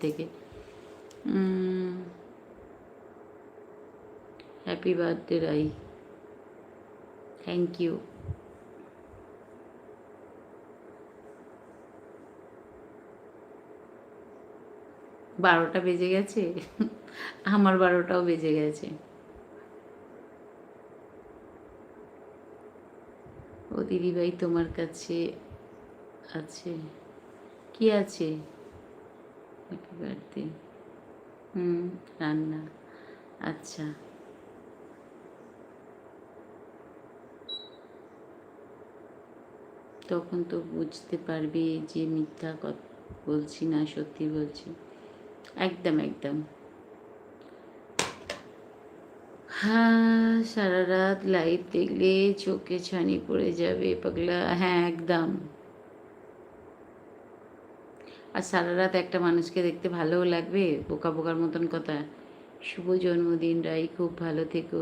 থেকে। Happy birthday Rai, thank you. বারোটা বেজে গেছে, আমার 12টাও বেজে গেছে। ও দিদিভাই তোমার কাছে আছে, কি আছে? Happy birthday. রান্না, আচ্ছা। তখন তো বুঝতে পারবে যে মিথ্যা কথা বলছি না, সত্যি বলছি। একদম একদম। হ্যাঁ, সারা রাত লাইভ দেখলে চোখে ছানি পড়ে যাবে পাগলা। হ্যাঁ একদম। আর সারা রাত একটা মানুষকে দেখতে ভালোও লাগবে, বোকা বোকার মতন কথা। শুভ জন্মদিন রাই, খুব ভালো থেকো।